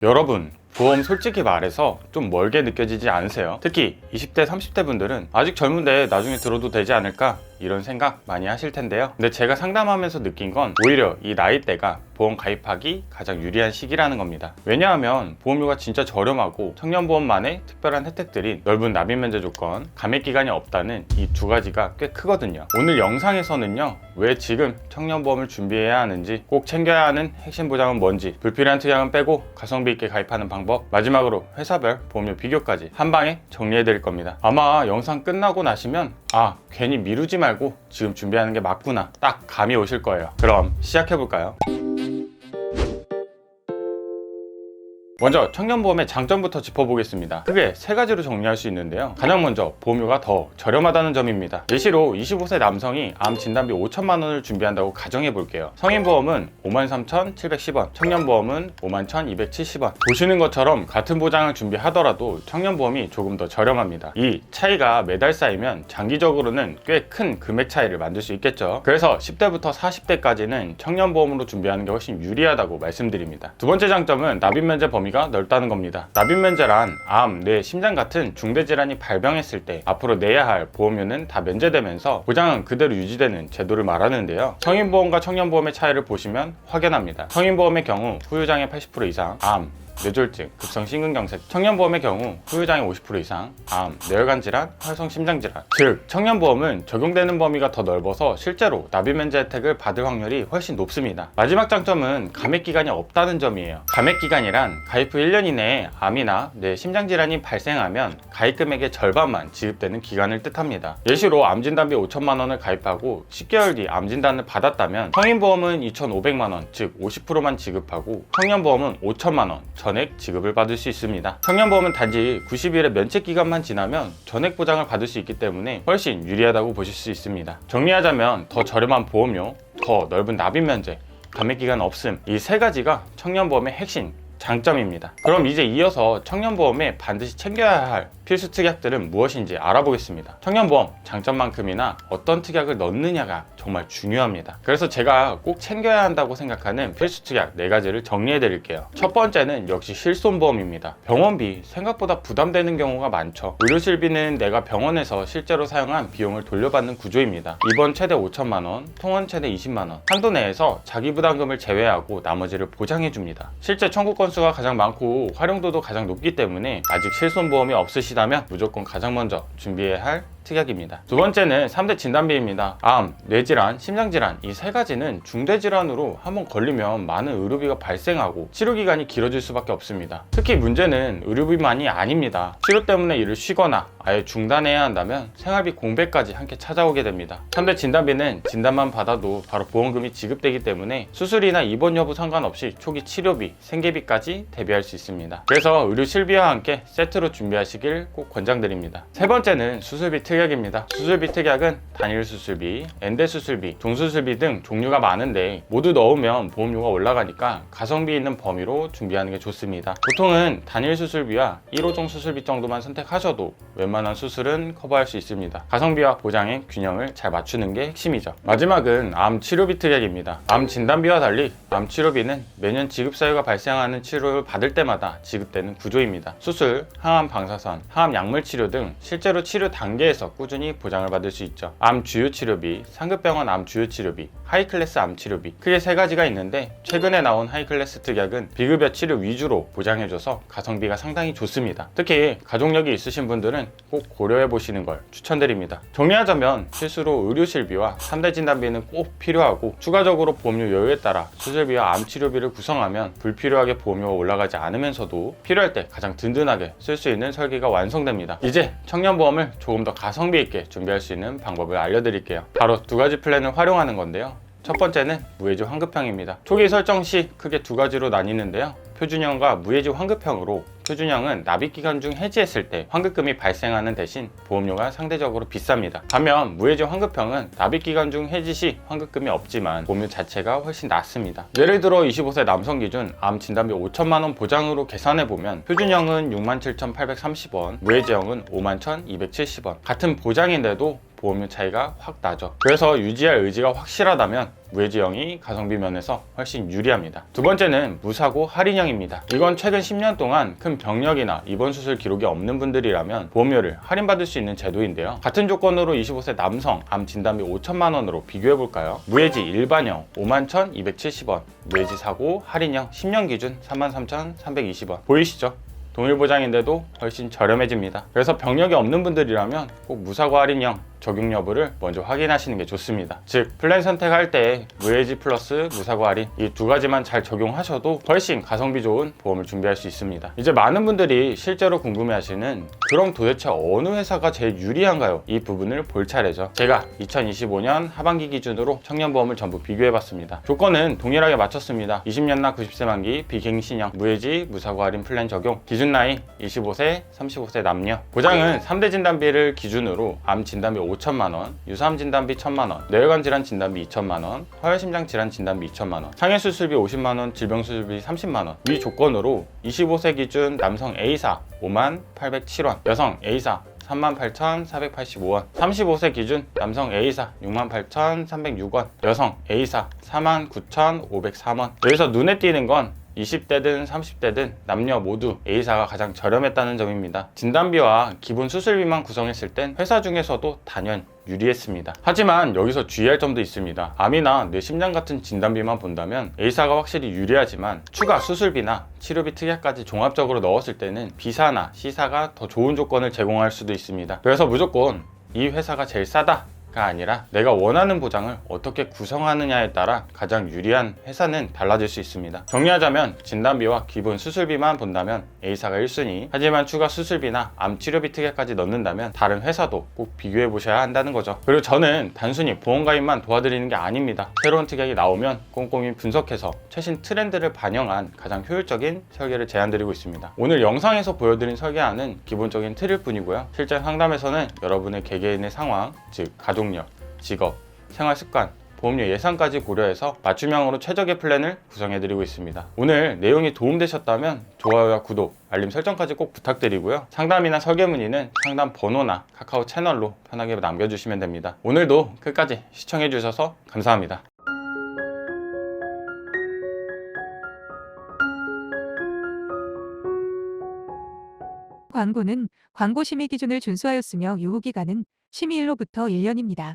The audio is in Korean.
여러분, 보험 솔직히 말해서 좀 멀게 느껴지지 않으세요? 특히 20대, 30대 분들은 아직 젊은데 나중에 들어도 되지 않을까? 이런 생각 많이 하실 텐데요. 근데 제가 상담하면서 느낀 건 오히려 이 나이대가 보험 가입하기 가장 유리한 시기라는 겁니다. 왜냐하면 보험료가 진짜 저렴하고 청년보험만의 특별한 혜택들인 넓은 납입 면제 조건, 감액기간이 없다는 이 두 가지가 꽤 크거든요. 오늘 영상에서는요, 왜 지금 청년보험을 준비해야 하는지, 꼭 챙겨야 하는 핵심 보장은 뭔지, 불필요한 특약은 빼고 가성비 있게 가입하는 방법, 마지막으로 회사별 보험료 비교까지 한 방에 정리해 드릴 겁니다. 아마 영상 끝나고 나시면 괜히 미루지 말고 지금 준비하는 게 맞구나 딱 감이 오실 거예요. 그럼 시작해 볼까요? 먼저 청년보험의 장점부터 짚어보겠습니다. 크게 세 가지로 정리할 수 있는데요. 가장 먼저 보험료가 더 저렴하다는 점입니다. 예시로 25세 남성이 암 진단비 5천만 원을 준비한다고 가정해 볼게요. 성인보험은 53,710원, 청년보험은 51,270원. 보시는 것처럼 같은 보장을 준비하더라도 청년보험이 조금 더 저렴합니다. 이 차이가 매달 쌓이면 장기적으로는 꽤 큰 금액 차이를 만들 수 있겠죠. 그래서 10대부터 40대까지는 청년보험으로 준비하는 게 훨씬 유리하다고 말씀드립니다. 두 번째 장점은 납입 면제 범위가 넓다는 겁니다. 납입 면제란 암, 뇌, 심장 같은 중대 질환이 발병했을 때 앞으로 내야 할 보험료는 다 면제되면서 보장은 그대로 유지되는 제도를 말하는데요. 성인보험과 청년보험의 차이를 보시면 확연합니다. 성인보험의 경우 후유장애 80% 이상, 암, 뇌졸중, 급성 심근경색, 청년보험의 경우 후유장애 50% 이상, 암, 뇌혈관 질환, 활성 심장 질환. 즉, 청년보험은 적용되는 범위가 더 넓어서 실제로 납입 면제 혜택을 받을 확률이 훨씬 높습니다. 마지막 장점은 감액 기간이 없다는 점이에요. 감액 기간이란 가입 후 1년 이내에 암이나 뇌 심장 질환이 발생하면 가입 금액의 절반만 지급되는 기간을 뜻합니다. 예시로 암 진단비 5천만 원을 가입하고 10개월 뒤 암 진단을 받았다면 성인보험은 2,500만 원, 즉 50%만 지급하고 청년보험은 5천만 원, 전액 지급을 받을 수 있습니다. 청년보험은 단지 90일의 면책 기간만 지나면 전액 보장을 받을 수 있기 때문에 훨씬 유리하다고 보실 수 있습니다. 정리하자면 더 저렴한 보험료, 더 넓은 납입 면제, 감액 기간 없음, 이 세 가지가 청년보험의 핵심 장점입니다. 그럼 이제 이어서 청년보험에 반드시 챙겨야 할 필수 특약들은 무엇인지 알아보겠습니다. 청년보험 장점만큼이나 어떤 특약을 넣느냐가 정말 중요합니다. 그래서 제가 꼭 챙겨야 한다고 생각하는 필수 특약 4가지를 정리해 드릴게요. 첫 번째는 역시 실손보험입니다. 병원비 생각보다 부담되는 경우가 많죠. 의료실비는 내가 병원에서 실제로 사용한 비용을 돌려받는 구조입니다. 입원 최대 5천만 원, 통원 최대 20만 원, 한도 내에서 자기 부담금을 제외하고 나머지를 보장해 줍니다. 실제 청구 건수가 가장 많고 활용도도 가장 높기 때문에 아직 실손보험이 없으시다면 무조건 가장 먼저 준비해야 할 특약입니다. 두 번째는 3대 진단비입니다. 암, 뇌질환, 심장질환 이 세 가지는 중대질환으로 한번 걸리면 많은 의료비가 발생하고 치료기간이 길어질 수밖에 없습니다. 특히 문제는 의료비만이 아닙니다. 치료 때문에 일을 쉬거나 아예 중단해야 한다면 생활비 공백까지 함께 찾아오게 됩니다. 3대 진단비는 진단만 받아도 바로 보험금이 지급되기 때문에 수술이나 입원 여부 상관없이 초기 치료비, 생계비까지 대비할 수 있습니다. 그래서 의료 실비와 함께 세트로 준비하시길 꼭 권장드립니다. 세 번째는 수술비 특약입니다. 수술비 특약은 단일 수술비, 엔대 수술비, 종수술비 등 종류가 많은데 모두 넣으면 보험료가 올라가니까 가성비 있는 범위로 준비하는 게 좋습니다. 보통은 단일 수술비와 1호종 수술비 정도만 선택하셔도 웬만한 수술은 커버할 수 있습니다. 가성비와 보장의 균형을 잘 맞추는 게 핵심이죠. 마지막은 암 치료비 특약입니다. 암 진단비와 달리 암 치료비는 매년 지급 사유가 발생하는 치료를 받을 때마다 지급되는 구조입니다. 수술, 항암 방사선, 항암 약물 치료 등 실제로 치료 단계에서 꾸준히 보장을 받을 수 있죠. 암 주요 치료비, 상급병원 암 주요 치료비, 하이클래스 암 치료비 크게 3가지가 있는데 최근에 나온 하이클래스 특약은 비급여 치료 위주로 보장해줘서 가성비가 상당히 좋습니다. 특히 가족력이 있으신 분들은 꼭 고려해 보시는 걸 추천드립니다. 정리하자면 필수로 의료실비와 3대 진단비는 꼭 필요하고 추가적으로 보험료 여유에 따라 수술비와 암 치료비를 구성하면 불필요하게 보험료가 올라가지 않으면서도 필요할 때 가장 든든하게 쓸 수 있는 설계가 완성됩니다. 이제 청년보험을 조금 더 가성비 있게 준비할 수 있는 방법을 알려드릴게요. 바로 2가지 플랜을 활용하는 건데요. 첫 번째는 무해지 환급형입니다. 초기 설정 시 크게 2가지로 나뉘는데요. 표준형과 무해지 환급형으로 표준형은 납입기간 중 해지했을 때 환급금이 발생하는 대신 보험료가 상대적으로 비쌉니다. 반면 무해지 환급형은 납입기간 중 해지 시 환급금이 없지만 보험료 자체가 훨씬 낮습니다. 예를 들어 25세 남성 기준 암 진단비 5천만 원 보장으로 계산해보면 표준형은 67,830원, 무해지형은 51,270원. 같은 보장인데도 보험료 차이가 확 나죠. 그래서 유지할 의지가 확실하다면 무해지형이 가성비 면에서 훨씬 유리합니다. 두 번째는 무사고 할인형입니다. 이건 최근 10년 동안 큰 병력이나 입원 수술 기록이 없는 분들이라면 보험료를 할인받을 수 있는 제도인데요. 같은 조건으로 25세 남성 암 진단비 5천만 원으로 비교해 볼까요? 무해지 일반형 51,270원, 무해지 사고 할인형 10년 기준 33,320원. 보이시죠? 동일 보장인데도 훨씬 저렴해집니다. 그래서 병력이 없는 분들이라면 꼭 무사고 할인형 적용 여부를 먼저 확인하시는 게 좋습니다. 즉 플랜 선택할 때 무해지 플러스 무사고 할인 이 두 가지만 잘 적용하셔도 훨씬 가성비 좋은 보험을 준비할 수 있습니다. 이제 많은 분들이 실제로 궁금해하시는 그럼 도대체 어느 회사가 제일 유리한가요? 이 부분을 볼 차례죠. 제가 2025년 하반기 기준으로 청년보험을 전부 비교해봤습니다. 조건은 동일하게 맞췄습니다. 20년나 90세 만기 비갱신형 무해지 무사고 할인 플랜 적용, 기준 나이 25세 35세 남녀, 보장은 3대 진단비를 기준으로 암 진단비 5천만원, 유사암 진단비 1천만원, 뇌혈관 질환 진단비 2천만원, 허혈심장 질환 진단비 2천만원, 상해 수술비 50만원, 질병 수술비 30만원. 위 조건으로 25세 기준 남성 A사 5807원, 여성 A사 38,485원, 35세 기준 남성 A사 68,306원, 여성 A사 49,503원. 여기서 눈에 띄는 건 20대든 30대든 남녀 모두 A사가 가장 저렴했다는 점입니다. 진단비와 기본 수술비만 구성했을 땐 회사 중에서도 단연 유리했습니다. 하지만 여기서 주의할 점도 있습니다. 암이나 뇌심장 같은 진단비만 본다면 A사가 확실히 유리하지만 추가 수술비나 치료비 특약까지 종합적으로 넣었을 때는 B사나 C사가 더 좋은 조건을 제공할 수도 있습니다. 그래서 무조건 이 회사가 제일 싸다 가 아니라 내가 원하는 보장을 어떻게 구성하느냐에 따라 가장 유리한 회사는 달라질 수 있습니다. 정리하자면 진단비와 기본 수술비만 본다면 A사가 1순위, 하지만 추가 수술비나 암 치료비 특약까지 넣는다면 다른 회사도 꼭 비교해 보셔야 한다는 거죠. 그리고 저는 단순히 보험가입만 도와드리는 게 아닙니다. 새로운 특약이 나오면 꼼꼼히 분석해서 최신 트렌드를 반영한 가장 효율적인 설계를 제안드리고 있습니다. 오늘 영상에서 보여드린 설계안은 기본적인 틀일 뿐이고요. 실제 상담에서는 여러분의 개개인의 상황, 즉 가족력, 직업, 생활습관, 보험료 예산까지 고려해서 맞춤형으로 최적의 플랜을 구성해드리고 있습니다. 오늘 내용이 도움되셨다면 좋아요와 구독, 알림 설정까지 꼭 부탁드리고요. 상담이나 설계 문의는 상담 번호나 카카오 채널로 편하게 남겨주시면 됩니다. 오늘도 끝까지 시청해주셔서 감사합니다. 광고는 광고 심의 기준을 준수하였으며 유효기간은 심의일로부터 1년입니다.